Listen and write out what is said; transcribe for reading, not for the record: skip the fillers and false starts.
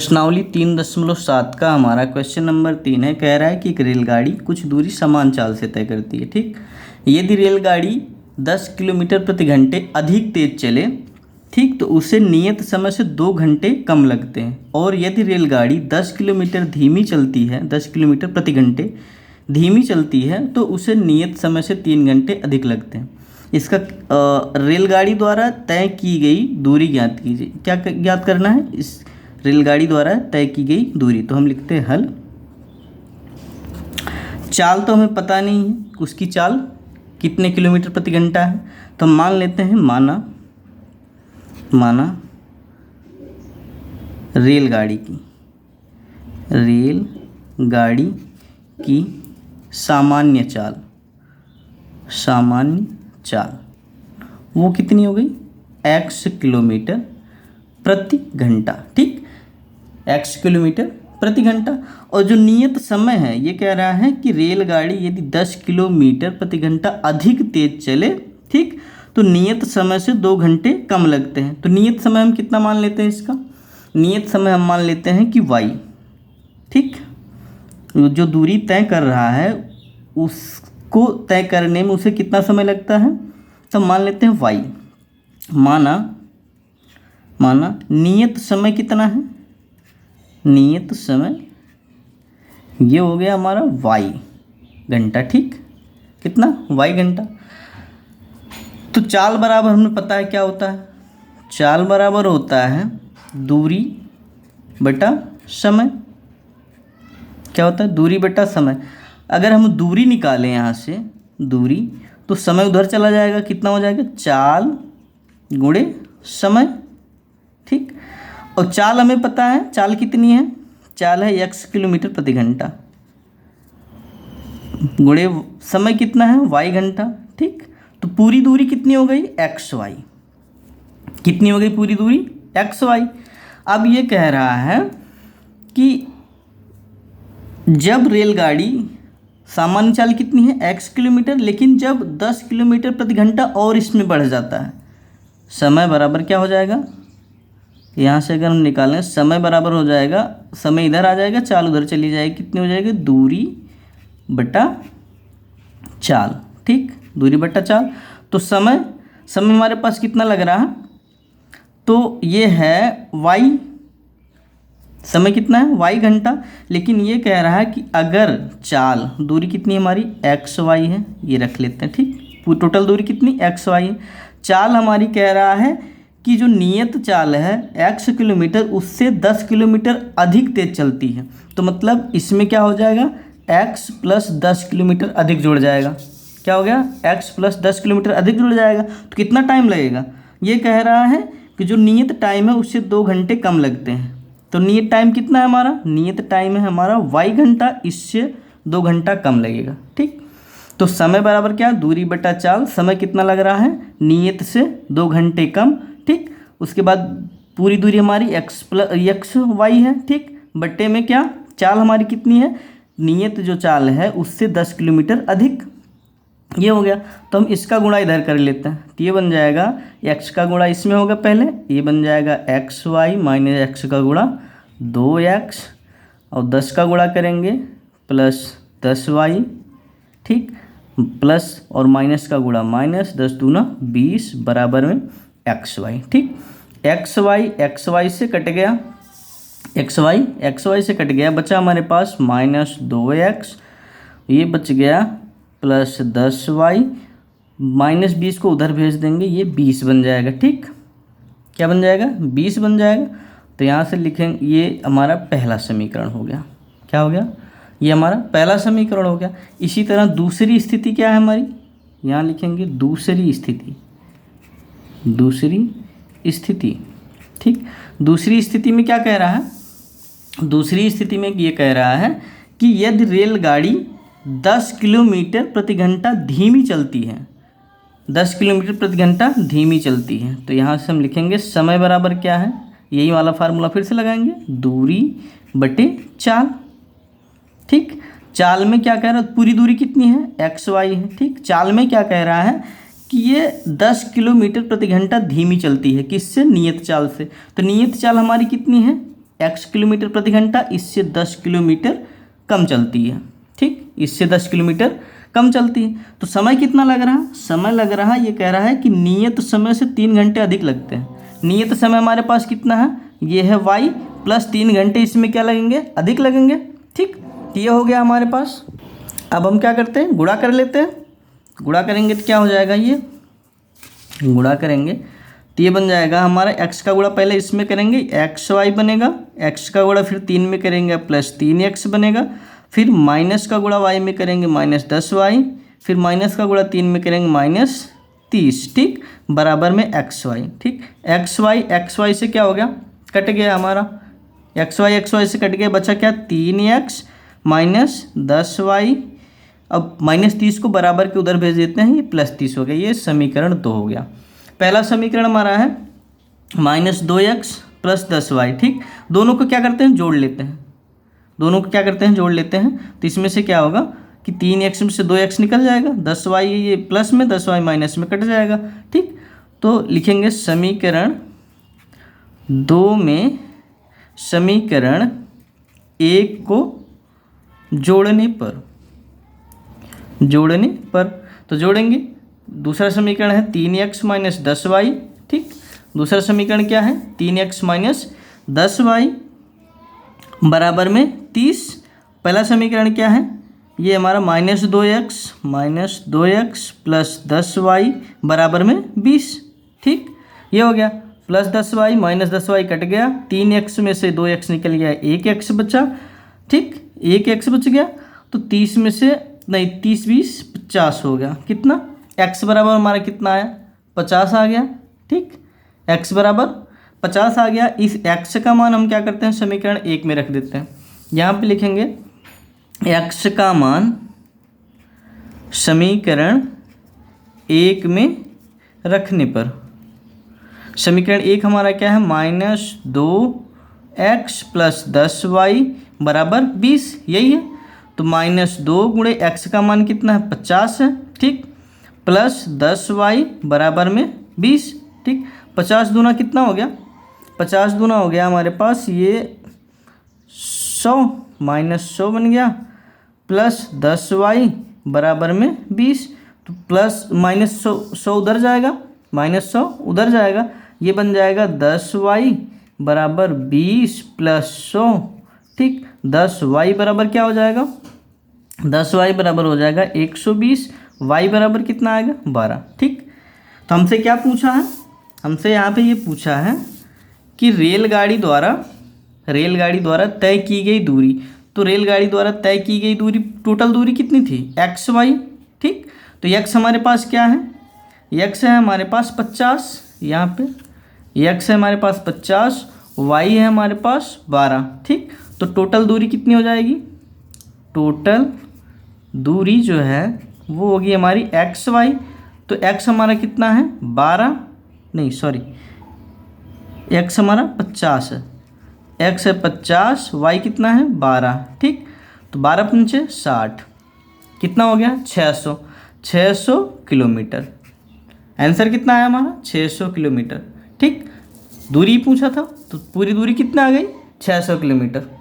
प्रश्नावली 3.7 का हमारा क्वेश्चन नंबर 3 है। कह रहा है कि एक रेलगाड़ी कुछ दूरी समान चाल से तय करती है। ठीक, यदि रेलगाड़ी 10 किलोमीटर प्रति घंटे अधिक तेज चले, ठीक, तो उसे नियत समय से 2 घंटे कम लगते हैं। और यदि रेलगाड़ी 10 किलोमीटर धीमी चलती है, 10 किलोमीटर प्रति घंटे धीमी चलती है, तो उसे नियत समय से 3 घंटे अधिक लगते हैं। इसका रेलगाड़ी द्वारा तय की गई दूरी ज्ञात कीजिए। क्या ज्ञात करना है? इस रेलगाड़ी द्वारा तय की गई दूरी। तो हम लिखते हैं हल। चाल तो हमें पता नहीं है उसकी चाल कितने किलोमीटर प्रति घंटा है, तो हम मान लेते हैं माना रेलगाड़ी की सामान्य चाल वो कितनी हो गई? x किलोमीटर प्रति घंटा। ठीक, x किलोमीटर प्रति घंटा। और जो नियत समय है, ये कह रहा है कि रेलगाड़ी यदि 10 किलोमीटर प्रति घंटा अधिक तेज चले, ठीक, तो नियत समय से 2 घंटे कम लगते हैं। तो नियत समय हम कितना मान लेते हैं? इसका नियत समय हम मान लेते हैं कि y। ठीक, जो दूरी तय कर रहा है उसको तय करने में उसे कितना समय लगता है, तो मान लेते हैं y। माना नियत समय कितना है? नियत समय ये हो गया हमारा y घंटा। ठीक, कितना? y घंटा। तो चाल बराबर हमें पता है क्या होता है? चाल बराबर होता है दूरी बटा समय। क्या होता है? दूरी बटा समय। अगर हम दूरी निकालें यहाँ से दूरी, तो समय उधर चला जाएगा। कितना हो जाएगा? चाल गुणे समय। ठीक, और चाल हमें पता है, चाल कितनी है? चाल है x किलोमीटर प्रति घंटा गुणे समय कितना है? y घंटा। ठीक, तो पूरी दूरी कितनी हो गई? xy। कितनी हो गई पूरी दूरी? xy। अब ये कह रहा है कि जब रेलगाड़ी सामान्य चाल कितनी है? x किलोमीटर, लेकिन जब 10 किलोमीटर प्रति घंटा और इसमें बढ़ जाता है, समय बराबर क्या हो जाएगा? यहाँ से अगर हम निकालें, समय बराबर हो जाएगा, समय इधर आ जाएगा, चाल उधर चली जाएगी। कितनी हो जाएगी? दूरी बटा चाल। ठीक, दूरी बटा चाल। तो समय हमारे पास कितना लग रहा है? तो ये है y। समय कितना है? y घंटा। लेकिन ये कह रहा है कि अगर चाल दूरी कितनी हमारी xy है, ये रख लेते हैं। ठीक, टोटल दूरी कितनी? xy है। चाल हमारी कह रहा है कि जो नियत चाल है x किलोमीटर, उससे 10 किलोमीटर अधिक तेज चलती है। तो मतलब इसमें क्या हो जाएगा? x प्लस 10 किलोमीटर अधिक जुड़ जाएगा। क्या हो गया? x प्लस 10 किलोमीटर अधिक जुड़ जाएगा। तो कितना टाइम लगेगा? ये कह रहा है कि जो नियत टाइम है उससे 2 घंटे कम लगते हैं। तो नियत टाइम कितना है हमारा? नियत टाइम है हमारा y घंटा, इससे 2 घंटा कम लगेगा। ठीक, तो समय बराबर क्या? दूरी बटा चाल। समय कितना लग रहा है? नियत से 2 घंटे कम। ठीक, उसके बाद पूरी दूरी हमारी xy है। ठीक, बट्टे में क्या? चाल हमारी कितनी है? नियत जो चाल है उससे 10 किलोमीटर अधिक। ये हो गया। तो हम इसका गुणा इधर कर लेते हैं। तो ये बन जाएगा x का गुणा इसमें होगा पहले, ये बन जाएगा xy माइनस x का गुणा 2x, और 10 का गुणा करेंगे प्लस 10y। ठीक, प्लस और माइनस का गुणा माइनस, 10 दूना 20 बराबर में xy। ठीक, xy से कट गया, xy से कट गया, बचा हमारे पास माइनस 2x, ये बच गया प्लस 10y, माइनस 20 को उधर भेज देंगे, ये 20 बन जाएगा। ठीक, क्या बन जाएगा? 20 बन जाएगा। तो यहाँ से लिखेंगे, ये हमारा पहला समीकरण हो गया। क्या हो गया? ये हमारा पहला समीकरण हो गया। इसी तरह दूसरी स्थिति क्या है हमारी? यहाँ लिखेंगे दूसरी स्थिति। ठीक, दूसरी स्थिति में क्या कह रहा है? दूसरी स्थिति में ये कह रहा है कि यदि रेलगाड़ी 10 किलोमीटर प्रति घंटा धीमी चलती है, 10 किलोमीटर प्रति घंटा धीमी चलती है, तो यहाँ से हम लिखेंगे समय बराबर क्या है? यही वाला फार्मूला फिर से लगाएंगे, दूरी बटे चाल। ठीक, चाल में क्या कह रहा है? पूरी दूरी कितनी है? xy है। ठीक, चाल में क्या कह रहा है कि ये 10 किलोमीटर प्रति घंटा धीमी चलती है। किससे? नियत चाल से। तो नियत चाल हमारी कितनी है? x किलोमीटर प्रति घंटा, इससे 10 किलोमीटर कम चलती है। ठीक, इससे 10 किलोमीटर कम चलती है। तो समय कितना लग रहा है? समय लग रहा है, ये कह रहा है कि नियत समय से 3 घंटे अधिक लगते हैं। नियत समय हमारे पास कितना है? ये है y प्लस 3 घंटे इसमें क्या लगेंगे? अधिक लगेंगे। ठीक, ये हो गया हमारे पास। अब हम क्या करते हैं? गुणा कर लेते हैं। गुणा करेंगे तो क्या हो जाएगा? ये गुणा करेंगे तो ये बन जाएगा हमारा x का गुणा पहले इसमें करेंगे, xy बनेगा, x का गुणा फिर 3 में करेंगे प्लस 3x बनेगा, फिर माइनस का गुणा y में करेंगे माइनस 10y, फिर माइनस का गुणा 3 में करेंगे माइनस 30। ठीक, बराबर में xy। ठीक, xy से क्या हो गया? कट गया हमारा xy से कट गया, बचा क्या? 3x minus 10y। अब माइनस 30 को बराबर के उधर भेज देते हैं, ये प्लस 30 हो गया। ये समीकरण 2 हो गया। पहला समीकरण हमारा है माइनस 2x प्लस 10y। ठीक, दोनों को क्या करते हैं? जोड़ लेते हैं। दोनों को क्या करते हैं? जोड़ लेते हैं। तो इसमें से क्या होगा कि 3x में से 2x निकल जाएगा, 10y ये प्लस में, 10y माइनस में कट जाएगा। ठीक, तो लिखेंगे समीकरण 2 में समीकरण 1 को जोड़ने पर तो जोड़ेंगे। दूसरा समीकरण है 3x माइनस 10y। ठीक, दूसरा समीकरण क्या है? 3x माइनस 10y बराबर में 30। पहला समीकरण क्या है? ये हमारा माइनस 2x प्लस 10y बराबर में 20। ठीक, ये हो गया। Plus 10y minus 10y cut गया, 3x में से 2x निकल गया, 1x बचा। ठीक, 1x बच गया। तो 30 में से नहीं, 30 20 50 हो गया। कितना? x बराबर हमारा कितना आया? 50 आ गया। ठीक, x बराबर 50 आ गया। इस x का मान हम क्या करते हैं? समीकरण 1 में रख देते हैं। यहाँ पे लिखेंगे x का मान समीकरण 1 में रखने पर, समीकरण 1 हमारा क्या है? माइनस 2x प्लस 10y बराबर 20, यही है। तो माइनस 2 गुणे x का मान कितना है? 50 है। ठीक, प्लस 10y बराबर में 20। ठीक, 50 दूना कितना हो गया? 50 दूना हो गया हमारे पास ये 100, माइनस 100 बन गया, प्लस 10y बराबर में 20। तो प्लस माइनस 100 उधर जाएगा, माइनस 100 उधर जाएगा, ये बन जाएगा 10y बराबर 20 प्लस 100। ठीक, 10y बराबर क्या हो जाएगा? 10y बराबर हो जाएगा 120। y बराबर कितना आएगा? 12। ठीक, तो हमसे क्या पूछा है? हमसे यहाँ पे ये पूछा है कि रेलगाड़ी द्वारा तय की गई दूरी। तो रेलगाड़ी द्वारा तय की गई दूरी, टोटल दूरी कितनी थी? xy। ठीक, तो x हमारे पास क्या है? x है हमारे पास 50, यहाँ पे x है हमारे पास 50, y है हमारे पास 12। ठीक, तो टोटल दूरी कितनी हो जाएगी? टोटल दूरी जो है वो होगी हमारी xy। तो x हमारा कितना है? 12, नहीं सॉरी, x हमारा 50 है, x है 50, y कितना है? 12। ठीक, तो 12 पंचे 60, कितना हो गया? 600 किलोमीटर। आंसर कितना आया हमारा? 600 किलोमीटर। ठीक, दूरी पूछा था तो पूरी दूरी कितना आ गई? 600 किलोमीटर।